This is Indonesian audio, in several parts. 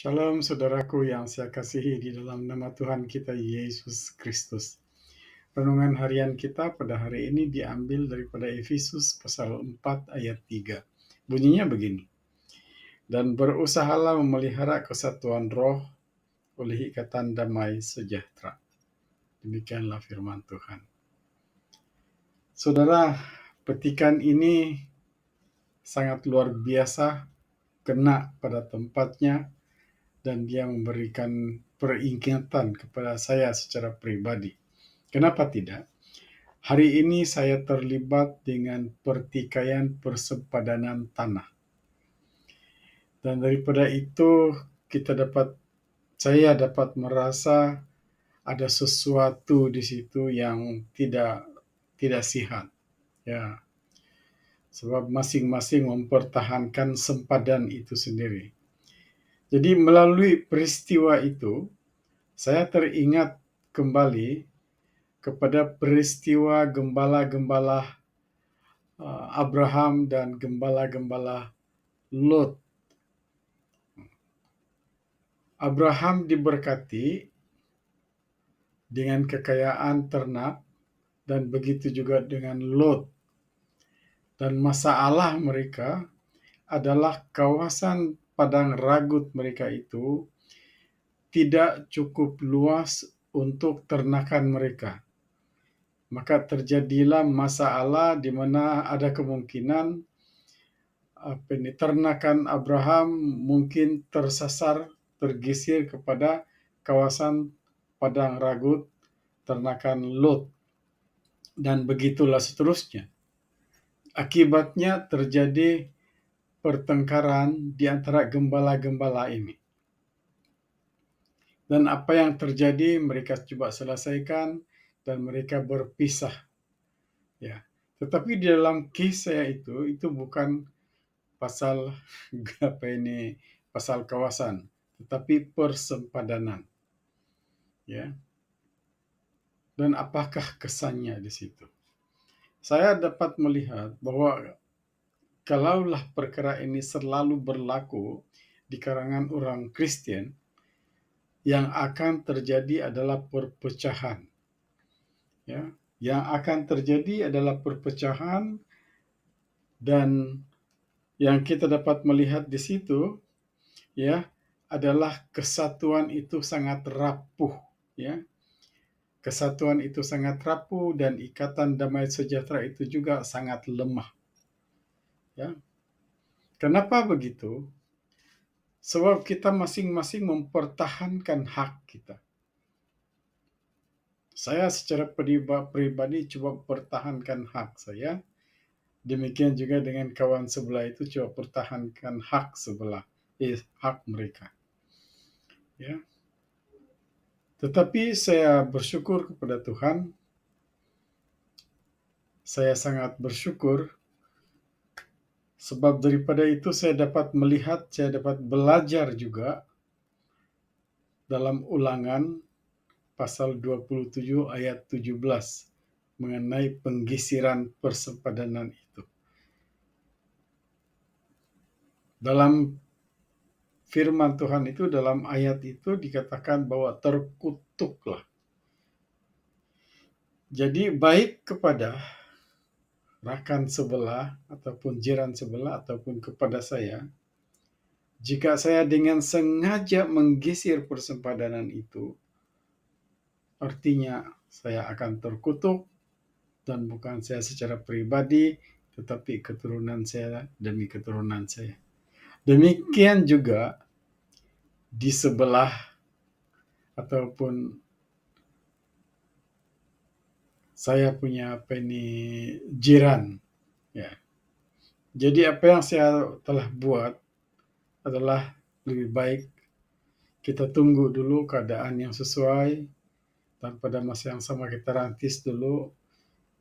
Shalom saudaraku yang saya kasihi di dalam nama Tuhan kita Yesus Kristus. Renungan harian kita pada hari ini diambil daripada Efesus pasal 4 ayat 3. Bunyinya begini. Dan berusahalah memelihara kesatuan roh oleh ikatan damai sejahtera. Demikianlah firman Tuhan. Saudara, petikan ini sangat luar biasa, kena pada tempatnya, dan dia memberikan peringatan kepada saya secara pribadi. Kenapa tidak? Hari ini saya terlibat dengan pertikaian persepadanan tanah. Dan daripada itu saya dapat merasa ada sesuatu di situ yang tidak sihat. Ya, sebab masing-masing mempertahankan sempadan itu sendiri. Jadi melalui peristiwa itu, saya teringat kembali kepada peristiwa gembala-gembala Abraham dan gembala-gembala Lot. Abraham diberkati dengan kekayaan ternak dan begitu juga dengan Lot. Dan masalah mereka adalah kawasan padang ragut mereka itu tidak cukup luas untuk ternakan mereka. Maka terjadilah masalah di mana ada kemungkinan ternakan Abraham mungkin tergeser kepada kawasan padang ragut ternakan Lot, dan begitulah seterusnya. Akibatnya terjadi pertengkaran di antara gembala-gembala ini. Dan apa yang terjadi mereka coba selesaikan dan mereka berpisah. Ya. Tetapi di dalam kisah itu bukan pasal pasal kawasan, tetapi persempadanan. Ya. Dan apakah kesannya di situ? Saya dapat melihat bahwa kalaulah perkara ini selalu berlaku di kalangan orang Kristen, yang akan terjadi adalah perpecahan. Ya, yang akan terjadi adalah perpecahan, dan yang kita dapat melihat di situ ya adalah kesatuan itu sangat rapuh, ya. Kesatuan itu sangat rapuh dan ikatan damai sejahtera itu juga sangat lemah. Ya. Kenapa begitu? Sebab kita masing-masing mempertahankan hak kita. Saya secara pribadi coba pertahankan hak saya. Demikian juga dengan kawan sebelah itu coba pertahankan hak mereka. Ya. Tetapi saya bersyukur kepada Tuhan. Saya sangat bersyukur sebab daripada itu saya dapat belajar juga dalam Ulangan pasal 27 ayat 17 mengenai penggisiran persempadanan itu. Dalam firman Tuhan itu, dalam ayat itu dikatakan bahwa terkutuklah. Jadi baik kepada rakan sebelah ataupun jiran sebelah ataupun kepada saya, jika saya dengan sengaja menggeser persempadanan itu, artinya saya akan terkutuk, dan bukan saya secara pribadi, tetapi keturunan saya demi keturunan saya. Demikian juga di sebelah ataupun saya punya jiran. Ya. Jadi apa yang saya telah buat adalah lebih baik kita tunggu dulu keadaan yang sesuai, dan pada masa yang sama kita rantis dulu.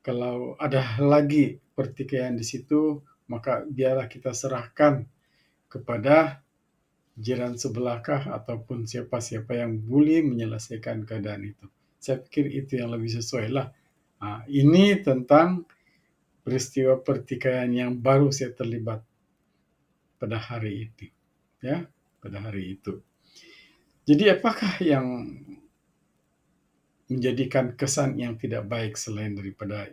Kalau ada lagi pertikaian di situ, maka biarlah kita serahkan kepada jiran sebelahkah ataupun siapa-siapa yang boleh menyelesaikan keadaan itu. Saya pikir itu yang lebih sesuai lah. Nah, ini tentang peristiwa pertikaian yang baru saya terlibat pada hari itu. Ya, pada hari itu. Jadi apakah yang menjadikan kesan yang tidak baik selain daripada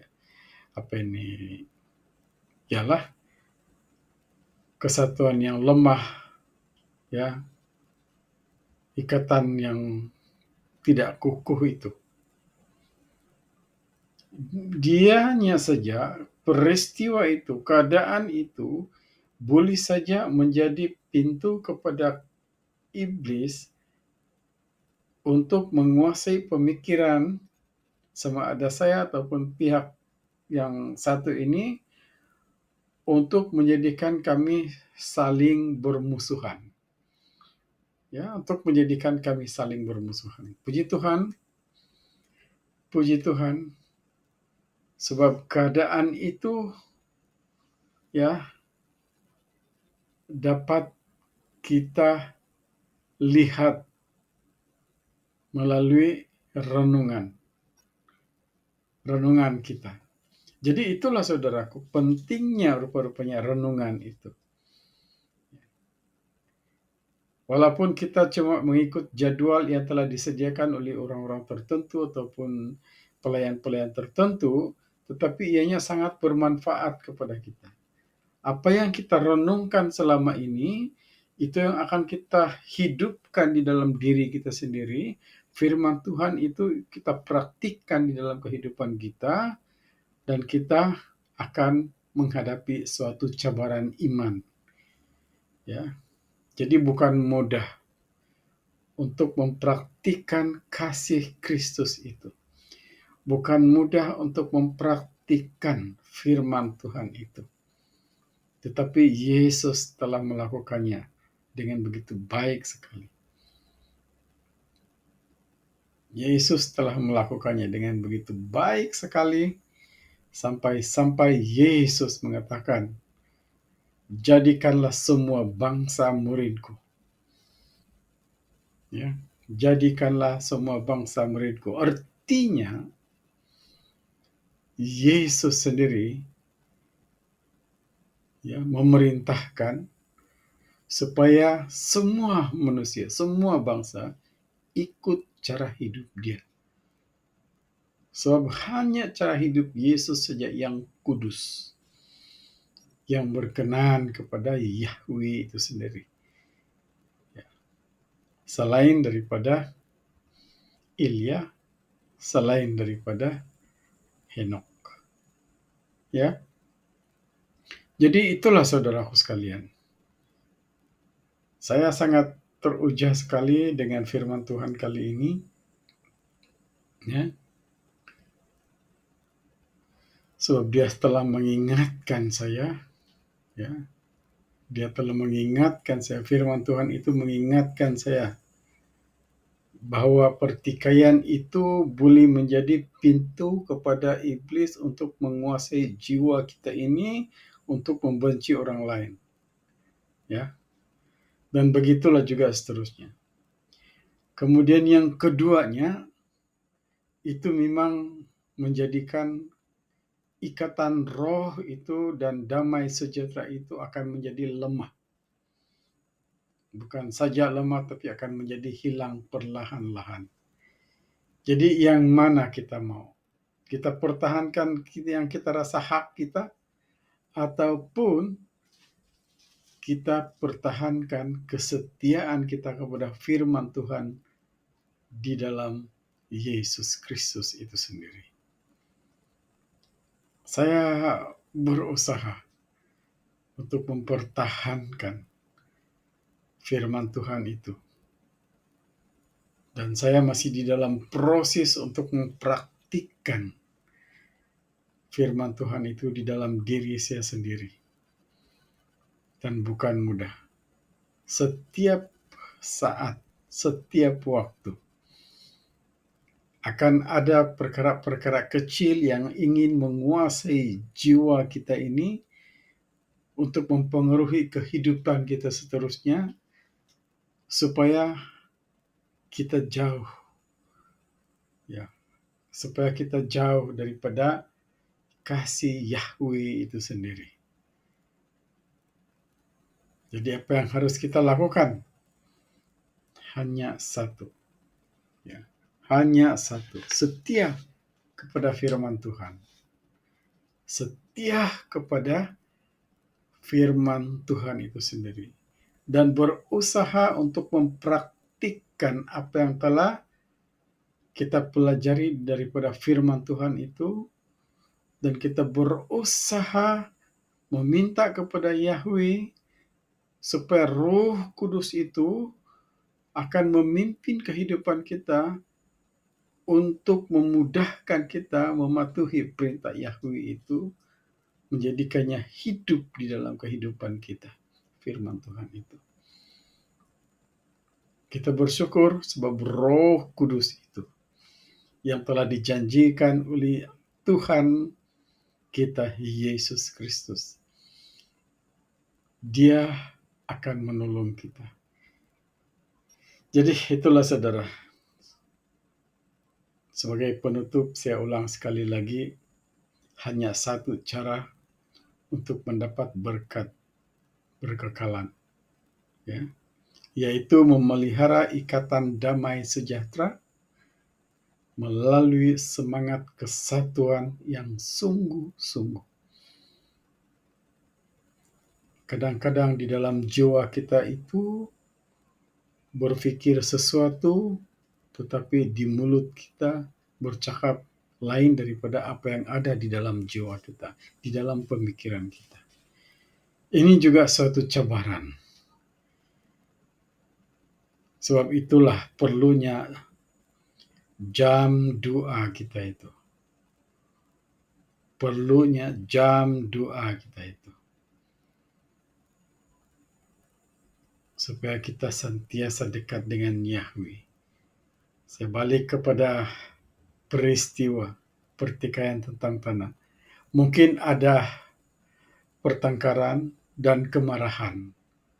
apa ini, ialah kesatuan yang lemah, ya, ikatan yang tidak kukuh itu. Dianya saja peristiwa itu, keadaan itu boleh saja menjadi pintu kepada iblis untuk menguasai pemikiran sama ada saya ataupun pihak yang satu ini untuk menjadikan kami saling bermusuhan. Ya, untuk menjadikan kami saling bermusuhan. Puji Tuhan, sebab keadaan itu ya dapat kita lihat melalui renungan kita. Jadi itulah saudaraku, pentingnya rupa-rupanya renungan itu. Walaupun kita cuma mengikut jadwal yang telah disediakan oleh orang-orang tertentu ataupun pelayan-pelayan tertentu, tetapi ianya sangat bermanfaat kepada kita. Apa yang kita renungkan selama ini, itu yang akan kita hidupkan di dalam diri kita sendiri. Firman Tuhan itu kita praktikkan di dalam kehidupan kita, dan kita akan menghadapi suatu cabaran iman. Ya, jadi bukan mudah untuk mempraktikkan kasih Kristus itu. Bukan mudah untuk mempraktikkan firman Tuhan itu. Tetapi Yesus telah melakukannya dengan begitu baik sekali. Yesus telah melakukannya dengan begitu baik sekali sampai Yesus mengatakan, "Jadikanlah semua bangsa muridku." Ya, jadikanlah semua bangsa muridku. Artinya Yesus sendiri ya memerintahkan supaya semua manusia, semua bangsa ikut cara hidup dia. Sebab hanya cara hidup Yesus saja yang kudus, yang berkenan kepada Yahweh itu sendiri. Ya. Selain daripada Ilya, selain daripada Henok. Ya. Jadi itulah saudaraku sekalian. Saya sangat teruja sekali dengan firman Tuhan kali ini. Ya. Sebab dia telah mengingatkan saya. Ya. Dia telah mengingatkan saya. Firman Tuhan itu mengingatkan saya bahwa pertikaian itu boleh menjadi pintu kepada iblis untuk menguasai jiwa kita ini untuk membenci orang lain. Ya. Dan begitulah juga seterusnya. Kemudian yang keduanya itu memang menjadikan ikatan roh itu dan damai sejahtera itu akan menjadi lemah. Bukan saja lemah, tapi akan menjadi hilang perlahan-lahan. Jadi yang mana kita mau? Kita pertahankan yang kita rasa hak kita, ataupun kita pertahankan kesetiaan kita kepada firman Tuhan di dalam Yesus Kristus itu sendiri. Saya berusaha untuk mempertahankan firman Tuhan itu. Dan saya masih di dalam proses untuk mempraktikkan firman Tuhan itu di dalam diri saya sendiri. Dan bukan mudah. Setiap saat, setiap waktu akan ada perkara-perkara kecil yang ingin menguasai jiwa kita ini untuk mempengaruhi kehidupan kita seterusnya, supaya kita jauh, ya, supaya kita jauh daripada kasih Yahweh itu sendiri. Jadi apa yang harus kita lakukan? hanya satu. Ya. Hanya satu. Setia kepada firman Tuhan. Setia kepada firman Tuhan itu sendiri. Dan berusaha untuk mempraktikkan apa yang telah kita pelajari daripada firman Tuhan itu. Dan kita berusaha meminta kepada Yahweh supaya Roh Kudus itu akan memimpin kehidupan kita untuk memudahkan kita mematuhi perintah Yahweh itu, menjadikannya hidup di dalam kehidupan kita. Firman Tuhan itu. Kita bersyukur sebab Roh Kudus itu yang telah dijanjikan oleh Tuhan kita Yesus Kristus. Dia akan menolong kita. Jadi itulah saudara. Sebagai penutup, saya ulang sekali lagi, hanya satu cara untuk mendapat berkat berkekalan, ya, yaitu memelihara ikatan damai sejahtera melalui semangat kesatuan yang sungguh-sungguh. Kadang-kadang di dalam jiwa kita itu berpikir sesuatu, tetapi di mulut kita bercakap lain daripada apa yang ada di dalam jiwa kita, di dalam pemikiran kita. Ini juga suatu cabaran. Sebab itulah perlunya jam doa kita itu. Perlunya jam doa kita itu. Supaya kita sentiasa dekat dengan Yahweh. Saya balik kepada peristiwa pertikaian tentang tanah. Mungkin ada pertengkaran dan kemarahan,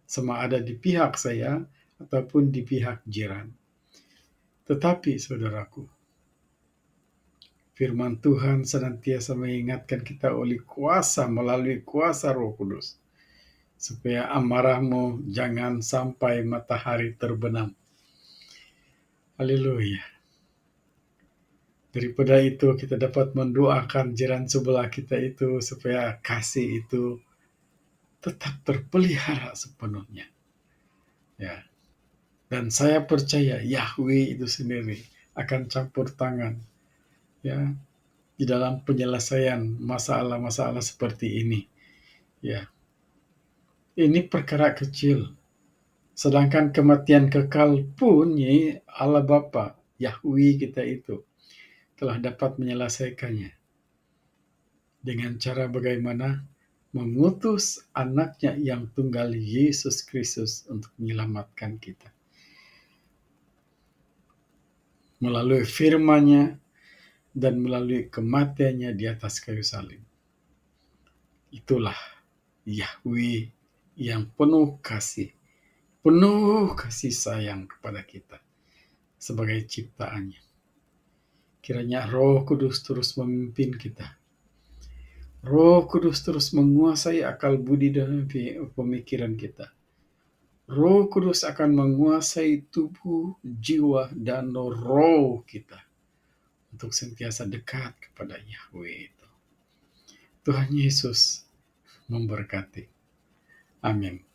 sama ada di pihak saya ataupun di pihak jiran. Tetapi saudaraku, firman Tuhan senantiasa mengingatkan kita oleh kuasa, melalui kuasa Roh Kudus, supaya amarahmu jangan sampai matahari terbenam. Haleluya. Daripada itu kita dapat mendoakan jiran sebelah kita itu supaya kasih itu tetap terpelihara sepenuhnya. Ya. Dan saya percaya Yahweh itu sendiri akan campur tangan, ya, di dalam penyelesaian masalah-masalah seperti ini. Ya. Ini perkara kecil. Sedangkan kematian kekal pun Allah Bapa, Yahweh kita itu telah dapat menyelesaikannya. Dengan cara bagaimana? Mengutus anaknya yang tunggal Yesus Kristus untuk menyelamatkan kita. Melalui firman-Nya dan melalui kematiannya di atas kayu salib. Itulah Yahweh yang penuh kasih sayang kepada kita sebagai ciptaannya. Kiranya Roh Kudus terus memimpin kita. Roh Kudus terus menguasai akal budi dan pemikiran kita. Roh Kudus akan menguasai tubuh, jiwa, dan roh kita untuk sentiasa dekat kepada Yahweh itu. Tuhan Yesus memberkati. Amin.